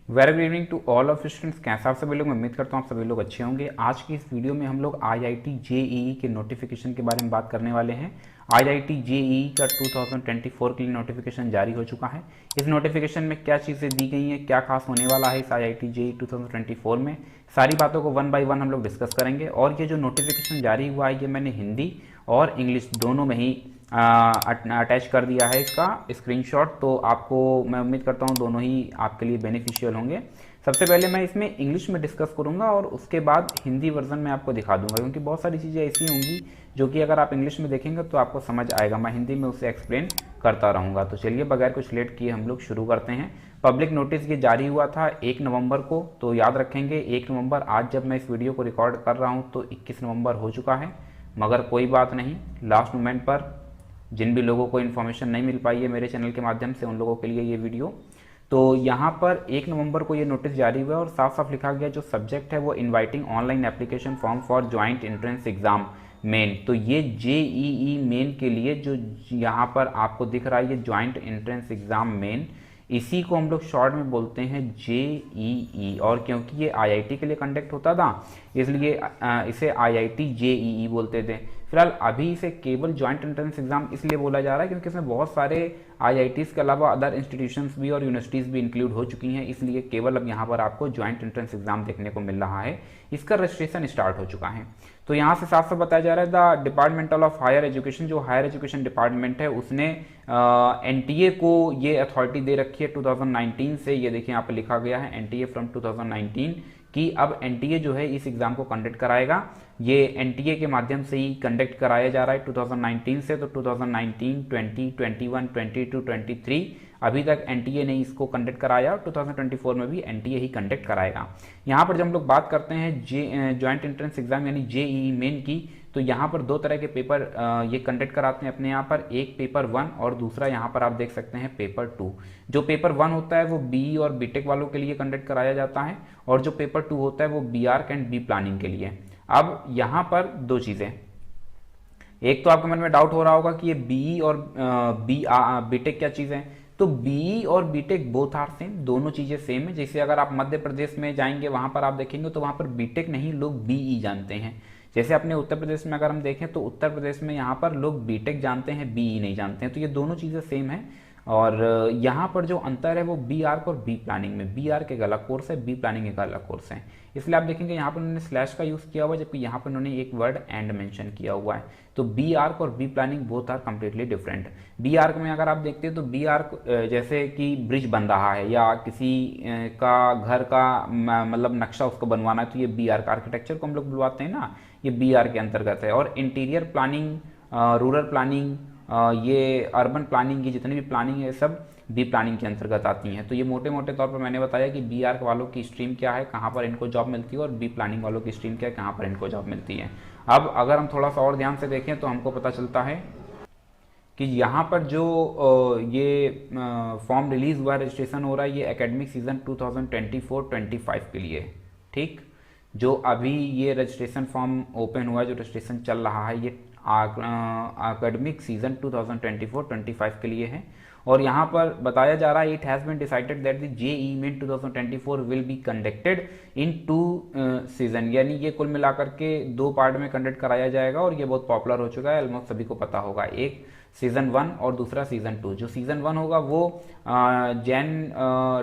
Very good evening to all of students. कैसे आप सभी लोग? मैं उम्मीद करता हूँ आप सभी लोग अच्छे होंगे। आज की इस वीडियो में हम लोग आईआईटी जेईई के नोटिफिकेशन के बारे में बात करने वाले हैं। आईआईटी जेईई का 2024 के लिए नोटिफिकेशन जारी हो चुका है। इस नोटिफिकेशन में क्या चीज़ें दी गई हैं, क्या खास होने वाला है इस आईआईटी जेईई 2024 में, सारी बातों को वन बाय वन हम लोग डिस्कस करेंगे। और ये जो नोटिफिकेशन जारी हुआ है ये मैंने हिंदी और इंग्लिश दोनों में ही अटैच कर दिया है इसका स्क्रीनशॉट। तो आपको मैं उम्मीद करता हूँ दोनों ही आपके लिए बेनिफिशियल होंगे। सबसे पहले मैं इसमें इंग्लिश में डिस्कस करूँगा और उसके बाद हिंदी वर्जन में आपको दिखा दूंगा, क्योंकि बहुत सारी चीज़ें ऐसी होंगी जो कि अगर आप इंग्लिश में देखेंगे तो आपको समझ आएगा। मैं हिंदी में उसे एक्सप्लेन करता रहूँगा। तो चलिए बगैर कुछ लेट किए हम लोग शुरू करते हैं। पब्लिक नोटिस ये जारी हुआ था 1 नवंबर को, तो याद रखेंगे 1 नवंबर। आज जब मैं इस वीडियो को रिकॉर्ड कर रहा हूँ तो 21 नवंबर हो चुका है, मगर कोई बात नहीं, लास्ट मोमेंट पर जिन भी लोगों को इन्फॉर्मेशन नहीं मिल पाई है मेरे चैनल के माध्यम से, उन लोगों के लिए ये वीडियो। तो यहाँ पर 1 नवंबर को ये नोटिस जारी हुआ और साफ साफ लिखा गया जो सब्जेक्ट है वो inviting online application form for joint entrance exam main. तो ये जेईई मेन के लिए जो यहाँ पर आपको दिख रहा है ये ज्वाइंट एंट्रेंस एग्जाम मेन, इसी को हम लोग शॉर्ट में बोलते हैं जेईई। और क्योंकि ये आईआईटी के लिए कंडक्ट होता था इसलिए इसे आईआईटी जेईई बोलते थे। फिलहाल अभी इसे केवल ज्वाइंट एंट्रेंस एग्जाम इसलिए बोला जा रहा है क्योंकि इसमें बहुत सारे आईआईटीज़ के अलावा अदर इंस्टीट्यूशंस भी और यूनिवर्सिटीज़ भी इंक्लूड हो चुकी हैं, इसलिए केवल अब यहाँ पर आपको ज्वाइंट एंट्रेंस एग्जाम देखने को मिल रहा है। इसका रजिस्ट्रेशन स्टार्ट हो चुका है। तो यहाँ से साफ साफ बताया जा रहा है the departmental of higher education, जो हायर एजुकेशन डिपार्टमेंट है उसने एनटीए को ये अथॉरिटी दे रखी है 2019 से। ये देखिए यहाँ पे लिखा गया है एनटीए फ्रॉम 2019 कि अब एनटीए जो है इस एग्ज़ाम को कंडक्ट कराएगा। ये एनटीए के माध्यम से ही कंडक्ट कराया जा रहा है 2019 से। तो 2019, 20, 21, 22, 23 अभी तक एनटीए ने इसको कंडक्ट कराया, 2024 में भी एनटीए ही कंडक्ट कराएगा। यहाँ पर जब हम लोग बात करते हैं ज्वाइंट एंट्रेंस एग्जाम यानी जेईई मेन की, तो यहाँ पर दो तरह के पेपर ये कंडक्ट कराते हैं अपने यहाँ पर, एक पेपर 1 और दूसरा यहाँ पर आप देख सकते हैं पेपर 2। जो पेपर 1 होता है वो बीई और बीटेक वालों के लिए कंडक्ट कराया जाता है, और जो पेपर 2 होता है वो B arch and B planning के लिए। अब यहाँ पर दो चीज़ें, एक तो आपके मन में डाउट हो रहा होगा कि ये बीई और बीटेक क्या चीज़ है। तो बीई और बीटेक बोथ आर सेम, दोनों चीज़ें सेम है। जैसे अगर आप मध्य प्रदेश में जाएंगे वहाँ पर आप देखेंगे तो वहाँ पर बीटेक नहीं, लोग बीई जानते हैं। जैसे अपने उत्तर प्रदेश में अगर हम देखें तो उत्तर प्रदेश में यहाँ पर लोग बीटेक जानते हैं, बीई नहीं जानते हैं। तो ये दोनों चीज़ें सेम है। और यहाँ पर जो अंतर है वो बी आर्क और बी प्लानिंग में, बी आर्क एक अलग कोर्स है, बी प्लानिंग एक अलग कोर्स है। इसलिए आप देखेंगे यहाँ पर उन्होंने स्लैश का यूज़ किया हुआ है, जबकि यहाँ पर उन्होंने एक वर्ड एंड मेंशन किया हुआ है। तो बी आर्क और B planning both are completely different. B arch में अगर आप देखते हैं तो बी आर्क जैसे कि ब्रिज बन रहा है या किसी का घर का मतलब नक्शा उसको बनवाना है, तो ये बी आर्क आर्किटेक्चर को हम लोग बुलवाते हैं ना, ये बी आर्क के अंतर्गत है। और इंटीरियर प्लानिंग, रूरल प्लानिंग, ये अर्बन प्लानिंग की जितनी भी प्लानिंग है सब बी प्लानिंग के अंतर्गत आती हैं। तो ये मोटे मोटे तौर पर मैंने बताया कि बी आर्क वालों की स्ट्रीम क्या है, कहाँ पर इनको जॉब मिलती है, और बी प्लानिंग वालों की स्ट्रीम क्या है, कहाँ पर इनको जॉब मिलती है। अब अगर हम थोड़ा सा और ध्यान से देखें तो हमको पता चलता है कि यहाँ पर जो ये फॉर्म रिलीज़ हुआ है, रजिस्ट्रेशन हो रहा है, ये एकेडमिक सीज़न 2024-25 के लिए। ठीक, जो अभी ये रजिस्ट्रेशन फॉर्म ओपन हुआ है, जो रजिस्ट्रेशन चल रहा है, ये एकेडमिक सीजन 2024-25 के लिए है। और यहाँ पर बताया जा रहा है it has been decided that the JEE main 2024 will be conducted in 2 season, यानी ये कुल मिलाकर के 2 पार्ट में कंडक्ट कराया जाएगा। और ये बहुत पॉपुलर हो चुका है, ऑलमोस्ट सभी को पता होगा। एक सीज़न 1 और दूसरा सीज़न 2। जो सीज़न 1 होगा वो जैन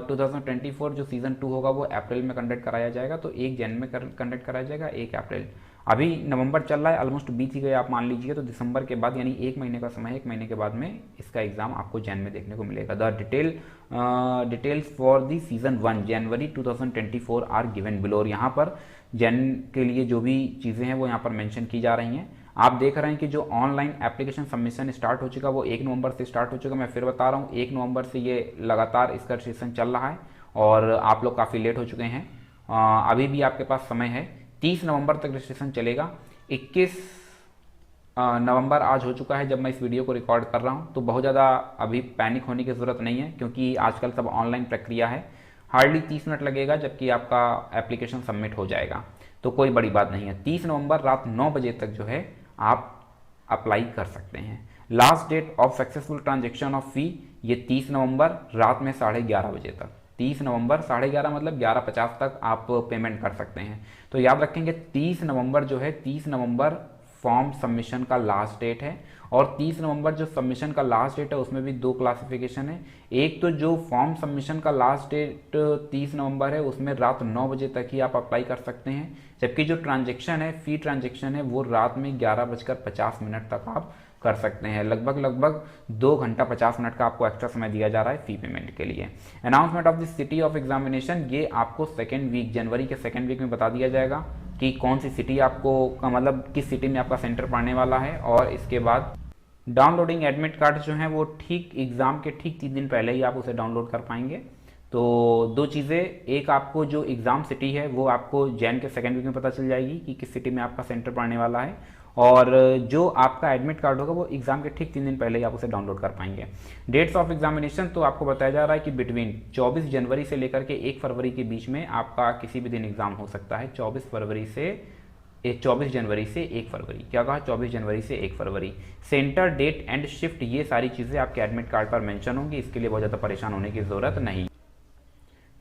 2024, जो सीज़न 2 होगा वो अप्रैल में कंडक्ट कराया जाएगा। तो एक जैन में कंडक्ट कराया जाएगा, एक अप्रैल। अभी नवंबर चल रहा है, ऑलमोस्ट बीत ही गया आप मान लीजिए। तो दिसंबर के बाद यानी 1 महीने का समय है, 1 महीने के बाद में इसका एग्जाम आपको जैन में देखने को मिलेगा। The details for the season 1 January 2024 are given below. यहाँ पर जैन के लिए जो भी चीज़ें हैं वो यहाँ पर मेंशन की जा रही हैं। आप देख रहे हैं कि जो ऑनलाइन एप्लीकेशन सबमिशन स्टार्ट हो चुका वो 1 नवंबर से स्टार्ट हो चुका। मैं फिर बता रहा हूँ 1 नवंबर से ये लगातार इसका रजिस्ट्रेशन चल रहा है और आप लोग काफ़ी लेट हो चुके हैं। अभी भी आपके पास समय है, 30 नवंबर तक रजिस्ट्रेशन चलेगा। 21 नवंबर आज हो चुका है जब मैं इस वीडियो को रिकॉर्ड कर रहा हूँ। तो बहुत ज़्यादा अभी पैनिक होने की ज़रूरत नहीं है, क्योंकि आजकल सब ऑनलाइन प्रक्रिया है। हार्डली 30 मिनट लगेगा जबकि आपका एप्लीकेशन सबमिट हो जाएगा। तो कोई बड़ी बात नहीं है। 30 नवंबर रात 9 बजे तक जो है आप अप्लाई कर सकते हैं। Last date of successful transaction of fee ये 30 नवंबर रात में 11:30 बजे तक। 30 नवंबर 11:30 मतलब 11:50 तक आप पेमेंट कर सकते हैं। तो याद रखेंगे 30 नवंबर जो है, 30 नवंबर फॉर्म सबमिशन का लास्ट डेट है। और 30 नवंबर जो सबमिशन का लास्ट डेट है उसमें भी दो क्लासिफिकेशन है। एक तो जो फॉर्म सबमिशन का लास्ट डेट 30 नवंबर है उसमें रात 9 बजे तक ही आप अप्लाई कर सकते हैं, जबकि जो ट्रांजेक्शन है, फी ट्रांजेक्शन है, वो रात में 11:50 तक आप कर सकते हैं। लगभग 2 घंटा 50 मिनट का आपको एक्स्ट्रा समय दिया जा रहा है फी पेमेंट के लिए। Announcement of the city of examination, ये आपको सेकेंड वीक, जनवरी के सेकेंड वीक में बता दिया जाएगा कि कौन सी सिटी आपको, मतलब किस सिटी में आपका सेंटर पड़ने वाला है। और इसके बाद डाउनलोडिंग एडमिट कार्ड जो है वो ठीक एग्ज़ाम के ठीक 3 दिन पहले ही आप उसे डाउनलोड कर पाएंगे। तो दो चीज़ें, एक आपको जो एग्ज़ाम सिटी है वो आपको जैन के सेकेंड वीक में पता चल जाएगी कि किस सिटी में आपका सेंटर पड़ने वाला है, और जो आपका एडमिट कार्ड होगा वो एग्ज़ाम के ठीक 3 दिन पहले ही आप उसे डाउनलोड कर पाएंगे। डेट्स ऑफ एग्जामिनेशन तो आपको बताया जा रहा है कि बिटवीन 24 जनवरी से लेकर के 1 फरवरी के बीच में आपका किसी भी दिन एग्ज़ाम हो सकता है। 24 जनवरी से 1 फरवरी, क्या कहा, 24 जनवरी से 1 फरवरी। सेंटर, डेट एंड शिफ्ट, ये सारी चीज़ें आपके एडमिट कार्ड पर मेंशन होंगी, इसके लिए बहुत ज़्यादा परेशान होने की ज़रूरत नहीं।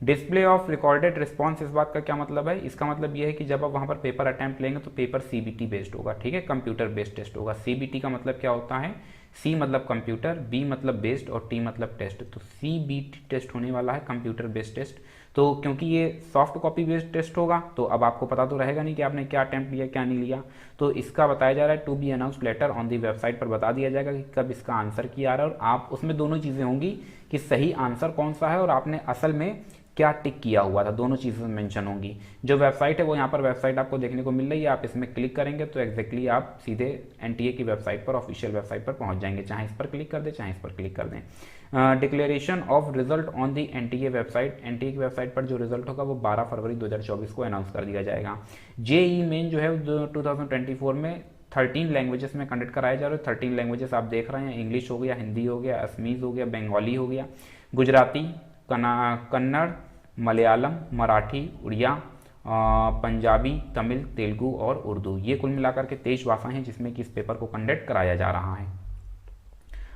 डिस्प्ले ऑफ रिकॉर्डेड रिस्पॉन्स, इस बात का क्या मतलब है? इसका मतलब ये है कि जब आप वहाँ पर पेपर अटैम्प्ट लेंगे तो पेपर सीबीटी बेस्ड होगा, ठीक है, कंप्यूटर बेस्ड टेस्ट होगा। सीबीटी का मतलब क्या होता है? सी मतलब कंप्यूटर, बी मतलब बेस्ड और टी मतलब टेस्ट। तो सीबीटी टेस्ट होने वाला है, कंप्यूटर बेस्ड टेस्ट। तो क्योंकि ये सॉफ्ट कॉपी बेस्ड टेस्ट होगा तो अब आपको पता तो रहेगा नहीं कि आपने क्या अटैम्प्ट लिया क्या नहीं लिया। तो इसका बताया जा रहा है to be announced later on the website पर बता दिया जाएगा कि कब इसका आंसर किया आ रहा है, और आप उसमें दोनों चीज़ें होंगी कि सही आंसर कौन सा है और आपने असल में क्या टिक किया हुआ था, दोनों चीज़ें मेंशन होंगी। जो वेबसाइट है वो यहाँ पर वेबसाइट आपको देखने को मिल रही है, आप इसमें क्लिक करेंगे तो एग्जैक्टली आप सीधे एनटीए की वेबसाइट पर, ऑफिशियल वेबसाइट पर पहुँच जाएंगे। चाहे इस पर क्लिक कर दें चाहे इस पर क्लिक कर दें। Declaration of result on the NTA website, NTA की वेबसाइट पर जो रिजल्ट होगा वो 12 फरवरी 2024 को अनाउंस कर दिया जाएगा। जेईई मेन जो है 2024 में 13 लैंग्वेजेस में कंडक्ट कराया जा रहा है। 13 लैंग्वेजेस आप देख रहे हैं, इंग्लिश हो गया, हिंदी हो गया, असमीज़ हो गया, बंगाली हो गया, गुजराती, कन्नड़, मलयालम, मराठी, उड़िया, पंजाबी, तमिल, तेलुगु और उर्दू, ये कुल मिलाकर के 23 भाषाएं हैं जिसमें कि इस पेपर को कंडक्ट कराया जा रहा है।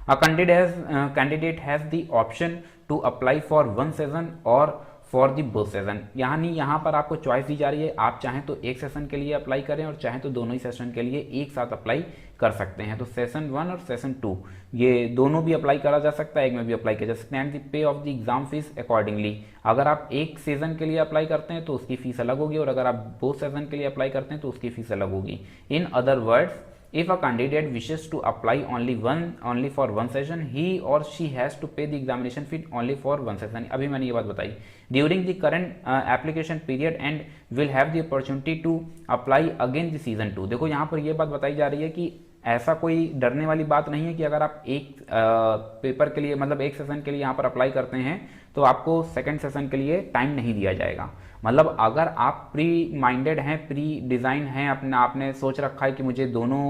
A candidate has the option to apply for one session or for the both session, यानी यहाँ पर आपको चॉइस दी जा रही है, आप चाहें तो एक सेशन के लिए अप्लाई करें और चाहें तो दोनों ही सेशन के लिए एक साथ अप्लाई कर सकते हैं। तो सेशन 1 और सेशन 2 ये दोनों भी अप्लाई करा जा सकता है, एक में भी अप्लाई किया जा सकता है। And the pay of the exam fees accordingly, अगर आप एक सेशन के लिए अप्लाई करते हैं तो उसकी फीस अलग होगी और अगर आप बोथ सेशन के लिए अप्लाई करते हैं तो उसकी फीस अलग होगी। In other words, if a candidate wishes to apply only for one session, he or she has to pay the examination fee only for one session। अभी मैंने ये बात बताई। During the current application period and will have the opportunity to apply again the season 2। देखो यहाँ पर ये बात बताई जा रही है कि ऐसा कोई डरने वाली बात नहीं है कि अगर आप एक पेपर के लिए, मतलब एक सेशन के लिए यहाँ पर अप्लाई करते हैं तो आपको सेकंड सेशन के लिए टाइम नहीं दिया जाएगा। मतलब अगर आप प्री माइंडेड हैं, प्री डिज़ाइन हैं, आपने सोच रखा है कि मुझे दोनों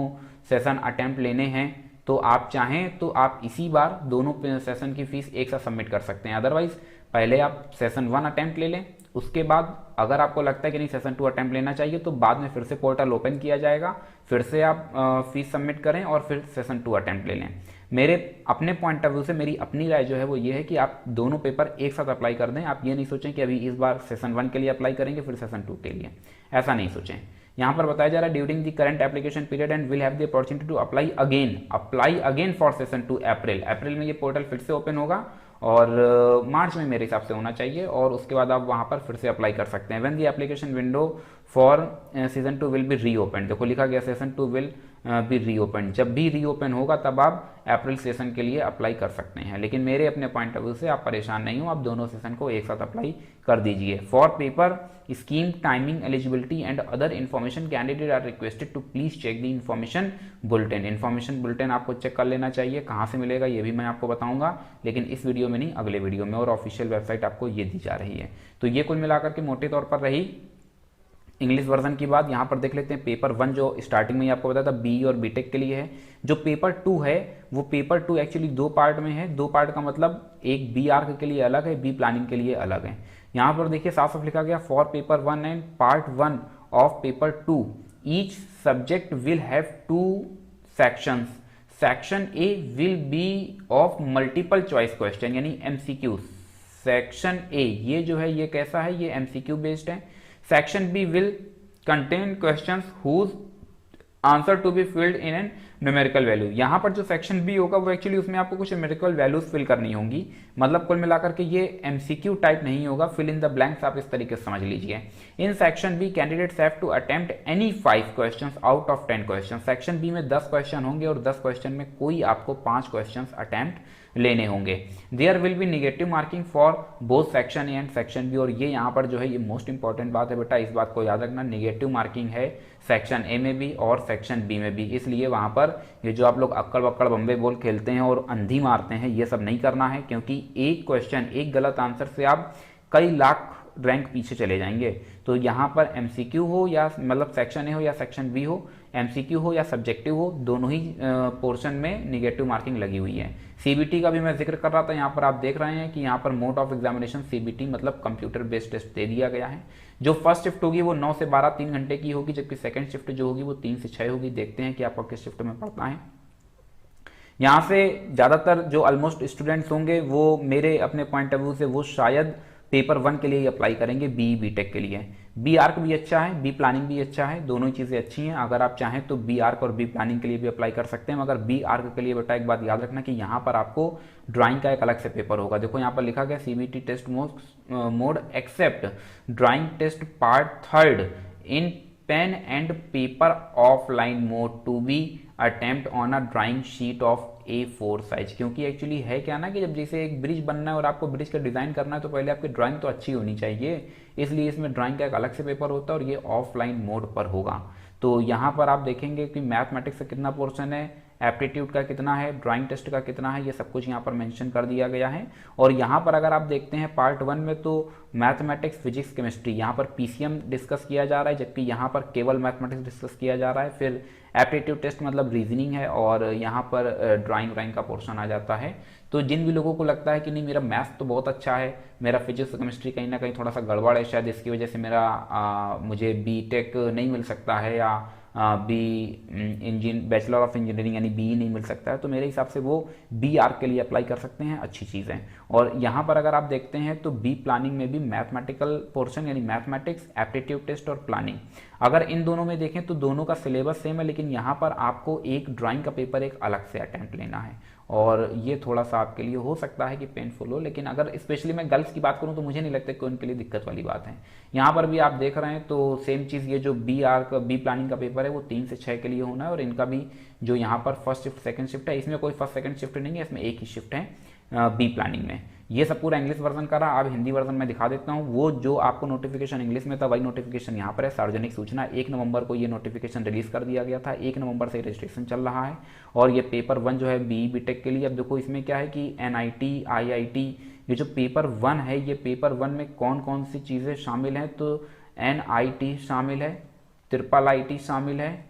सेशन अटैम्प्ट लेने हैं, तो आप चाहें तो आप इसी बार दोनों सेशन की फीस एक साथ सबमिट कर सकते हैं। अदरवाइज पहले आप सेशन 1 अटैम्प्ट ले लें, उसके बाद अगर आपको लगता है कि नहीं सेशन 2 अटैम्प्ट लेना चाहिए तो बाद में फिर से पोर्टल ओपन किया जाएगा, फिर से आप फीस सबमिट करें और फिर सेशन 2 अटैम्प्ट ले लें। मेरे अपने पॉइंट ऑफ व्यू से मेरी अपनी राय जो है वो ये है कि आप दोनों पेपर एक साथ अप्लाई कर दें। आप ये नहीं सोचें कि अभी इस बार सेशन 1 के लिए अप्लाई करेंगे फिर सेशन 2 के लिए, ऐसा नहीं सोचें। यहाँ पर बताया जा रहा है during the current application period and will have the opportunity to apply again for session 2 अप्रैल में ये पोर्टल फिर से ओपन होगा और मार्च में मेरे हिसाब से होना चाहिए, और उसके बाद आप वहाँ पर फिर से अप्लाई कर सकते हैं। When the application window for season 2 will be reopen, देखो लिखा गया सेशन 2 विल बी रीओपन, जब भी रीओपन होगा तब आप अप्रैल सेशन के लिए अप्लाई कर सकते हैं। लेकिन मेरे अपने पॉइंट ऑफ व्यू से आप परेशान नहीं हो, आप दोनों सेशन को एक साथ अप्लाई कर दीजिए। For paper scheme timing eligibility and other information candidate are requested to please check the information bulletin. Information bulletin आपको चेक कर लेना चाहिए, कहाँ से मिलेगा ये भी मैं आपको बताऊंगा, लेकिन इस वीडियो में नहीं अगले वीडियो में, और ऑफिशियल वेबसाइट आपको ये दी जा रही है। तो ये कुल मिलाकर के मोटे तौर पर रही इंग्लिश वर्जन की बात। यहाँ पर देख लेते हैं पेपर 1 जो स्टार्टिंग में ही आपको बताया था बी और बीटेक के लिए है। जो पेपर 2 है वो पेपर 2 एक्चुअली 2 पार्ट में है। 2 पार्ट का मतलब एक बी आर्क के लिए अलग है, बी प्लानिंग के लिए अलग है। यहाँ पर देखिए साफ साफ लिखा गया for paper 1 and part 1 of paper 2 each subject will have 2 sections. Section A will be of multiple choice question यानी MCQ, सेक्शन ए ये जो है ये कैसा है, ये एमसीक्यू बेस्ड है। Section B will contain questions whose answer to be filled in an numerical value. यहाँ पर जो सेक्शन बी होगा वो एक्चुअली उसमें आपको कुछ न्यूमेरिकल वैल्यूज फिल करनी होंगी, मतलब कुल मिलाकर के ये एमसीक्यू टाइप नहीं होगा, फिल इन द ब्लैंक्स आप इस तरीके से समझ लीजिए। In section B candidates have to attempt any 5 questions out of 10 question. Section B में 10 क्वेश्चन होंगे और 10 क्वेश्चन में कोई आपको 5 क्वेश्चन अटेम्प्ट लेने होंगे। There will be negative marking for both section A and section B, और ये यहाँ पर जो है ये मोस्ट इंपॉर्टेंट बात है बेटा, इस बात को याद रखना, निगेटिव मार्किंग है सेक्शन ए में भी और सेक्शन बी में भी। इसलिए वहाँ पर ये जो आप लोग अक्कड़ बक्कड़ बम्बे बॉल खेलते हैं और अंधी मारते हैं, ये सब नहीं करना है, क्योंकि एक क्वेश्चन एक गलत आंसर से आप कई लाख रैंक पीछे चले जाएंगे। तो यहाँ पर एमसीक्यू हो या मतलब सेक्शन ए हो या सेक्शन बी हो, एमसीक्यू हो या सब्जेक्टिव हो, दोनों ही पोर्शन में निगेटिव मार्किंग लगी हुई है। सीबीटी का भी मैं जिक्र कर रहा था, यहाँ पर आप देख रहे हैं कि यहाँ पर मोड ऑफ एग्जामिनेशन सीबीटी मतलब कंप्यूटर बेस्ड टेस्ट दे दिया गया है। जो फर्स्ट शिफ्ट होगी वो 9 से 12 3 घंटे की होगी, जबकि सेकंड शिफ्ट जो होगी वो 3 से 6 होगी। देखते हैं कि आपको किस शिफ्ट में पढ़ना है। यहाँ से ज़्यादातर जो ऑलमोस्ट स्टूडेंट्स होंगे वो मेरे अपने पॉइंट ऑफ व्यू से वो शायद पेपर 1 के लिए ही अप्लाई करेंगे, बी टेक के लिए। बी आर्क भी अच्छा है, बी प्लानिंग भी अच्छा है, दोनों ही चीज़ें अच्छी हैं। अगर आप चाहें तो बी आर्क और बी प्लानिंग के लिए भी अप्लाई कर सकते हैं, मगर बी आर्क के लिए बेटा एक बात याद रखना कि यहाँ पर आपको ड्राइंग का एक अलग से पेपर होगा। देखो यहाँ पर लिखा गया CBT test mode except drawing test part 3 in pen and paper offline mode to be attempt on a drawing sheet of A4 size. क्योंकि एक्चुअली है क्या ना कि जब जैसे एक ब्रिज बनना है और आपको ब्रिज का डिज़ाइन करना है तो पहले आपकी ड्राइंग तो अच्छी होनी चाहिए, इसलिए इसमें ड्राइंग का एक अलग से पेपर होता है और ये ऑफलाइन मोड पर होगा। तो यहाँ पर आप देखेंगे कि मैथमेटिक्स का कितना पोर्शन है, एप्टीट्यूड का कितना है, ड्राइंग टेस्ट का कितना है, ये सब कुछ यहाँ पर मेंशन कर दिया गया है। और यहाँ पर अगर आप देखते हैं पार्ट 1 में तो मैथमेटिक्स, फिजिक्स, केमिस्ट्री यहाँ पर पीसीएम डिस्कस किया जा रहा है, जबकि यहाँ पर केवल मैथमेटिक्स डिस्कस किया जा रहा है। फिर एप्टीट्यूड टेस्ट मतलब रीजनिंग है और यहाँ पर ड्राइंग का पोर्शन आ जाता है। तो जिन भी लोगों को लगता है कि नहीं मेरा मैथ्स तो बहुत अच्छा है, मेरा फिजिक्स केमिस्ट्री कहीं ना कहीं थोड़ा सा गड़बड़ है, शायद इसकी वजह से मुझे बीटेक नहीं मिल सकता है या बैचलर ऑफ इंजीनियरिंग यानी बी नहीं मिल सकता है, तो मेरे हिसाब से वो बी आर्क के लिए अप्लाई कर सकते हैं, अच्छी चीज़ है। और यहाँ पर अगर आप देखते हैं तो बी प्लानिंग में भी मैथमेटिकल पोर्शन यानी मैथमेटिक्स, एप्टीट्यूड टेस्ट और प्लानिंग, अगर इन दोनों में देखें तो दोनों का सिलेबस सेम है, लेकिन यहाँ पर आपको एक ड्राइंग का पेपर एक अलग से अटेम्प्ट लेना है और ये थोड़ा सा आपके लिए हो सकता है कि पेनफुल हो, लेकिन अगर स्पेशली मैं गर्ल्स की बात करूँ तो मुझे नहीं लगता कि उनके लिए दिक्कत वाली बात है। यहाँ पर भी आप देख रहे हैं तो सेम चीज़, ये जो बी प्लानिंग का पेपर है वो 3 से 6 के लिए होना है और इनका भी जो यहाँ पर फर्स्ट शिफ्ट सेकंड शिफ्ट है, इसमें कोई फर्स्ट सेकंड शिफ्ट नहीं है, इसमें एक ही शिफ्ट है बी प्लानिंग में। ये सब पूरा इंग्लिश वर्जन का रहा। अब हिंदी वर्जन में दिखा देता हूँ। वो जो आपको नोटिफिकेशन इंग्लिश में था वही नोटिफिकेशन यहाँ पर है। सार्वजनिक सूचना 1 नवंबर को ये नोटिफिकेशन रिलीज कर दिया गया था, 1 नवंबर से रजिस्ट्रेशन चल रहा है और ये पेपर 1 जो है बी टेक के लिए। अब देखो इसमें क्या है कि NIT IIT ये जो पेपर 1 है, ये पेपर 1 में कौन कौन सी चीज़ें शामिल हैं, तो NIT शामिल है, IIIT शामिल है,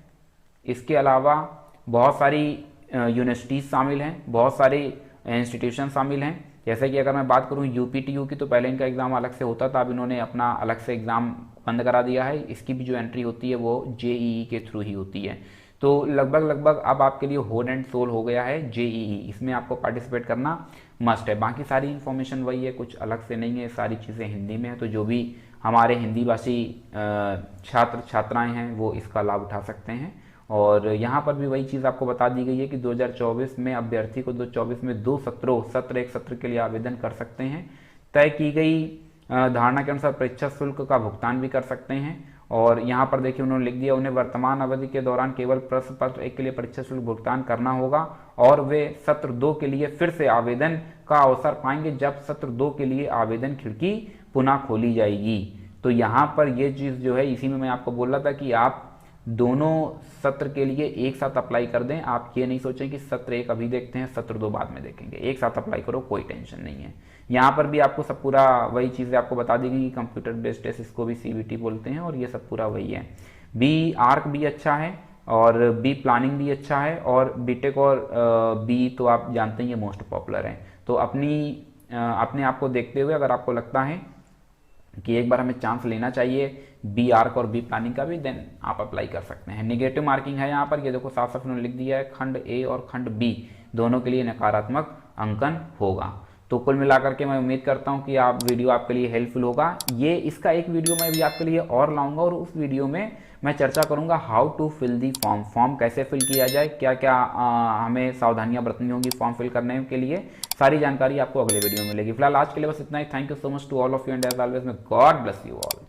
इसके अलावा बहुत सारी यूनिवर्सिटीज़ शामिल हैं, बहुत सारे इंस्टीट्यूशन शामिल हैं। जैसे कि अगर मैं बात करूं UPTU की, तो पहले इनका एग्ज़ाम अलग से होता था, अब इन्होंने अपना अलग से एग्ज़ाम बंद करा दिया है। इसकी भी जो एंट्री होती है वो JEE के थ्रू ही होती है। तो लगभग अब आपके लिए होल एंड सोल हो गया है JEE, इसमें आपको पार्टिसिपेट करना मस्ट है। बाकी सारी इन्फॉर्मेशन वही है, कुछ अलग से नहीं है, सारी चीज़ें हिंदी में है। तो जो भी हमारे हिंदी भाषी छात्र छात्राएँ हैं वो इसका लाभ उठा सकते हैं। और यहाँ पर भी वही चीज़ आपको बता दी गई है कि 2024 में अभ्यर्थी को 2024 में 2 सत्र एक सत्र के लिए आवेदन कर सकते हैं। तय की गई धारणा के अनुसार परीक्षा शुल्क का भुगतान भी कर सकते हैं। और यहाँ पर देखिए उन्होंने लिख दिया, उन्हें वर्तमान अवधि के दौरान केवल प्रश्न पत्र 1 के लिए परीक्षा शुल्क भुगतान करना होगा और वे सत्र 2 के लिए फिर से आवेदन का अवसर पाएंगे जब सत्र 2 के लिए आवेदन खिड़की पुनः खोली जाएगी। तो यहाँ पर ये चीज़ जो है, इसी में मैं आपको बोल रहा था कि आप दोनों सत्र के लिए एक साथ अप्लाई कर दें। आप ये नहीं सोचें कि सत्र 1 अभी देखते हैं, सत्र 2 बाद में देखेंगे, एक साथ अप्लाई करो, कोई टेंशन नहीं है। यहाँ पर भी आपको सब पूरा वही चीज़ें आपको बता दी गई, कंप्यूटर बेस्ड टेस्ट, इसको भी CBT बोलते हैं और ये सब पूरा वही है। बी आर्क भी अच्छा है और बी प्लानिंग भी अच्छा है और बीटेक और बी तो आप जानते हैं ये मोस्ट पॉपुलर है। तो अपने आप को देखते हुए अगर आपको लगता है कि एक बार हमें चांस लेना चाहिए बी आर्क और बी प्लानिंग का भी, देन आप अप्लाई कर सकते हैं। नेगेटिव मार्किंग है यहाँ पर, ये देखो साफ साफ उन्होंने लिख दिया है, खंड A और खंड B दोनों के लिए नकारात्मक अंकन होगा। तो कुल मिलाकर के मैं उम्मीद करता हूँ कि आप वीडियो आपके लिए हेल्पफुल होगा। इसका एक वीडियो मैं भी आपके लिए और लाऊंगा और उस वीडियो में मैं चर्चा करूंगा how to fill the form कैसे फिल किया जाए, क्या क्या हमें सावधानियां बरतनी होंगी फॉर्म फिल करने के लिए। सारी जानकारी आपको अगले वीडियो में मिलेगी। फिलहाल आज के लिए बस इतना ही। Thank you so much to all of you and as always may God bless you all.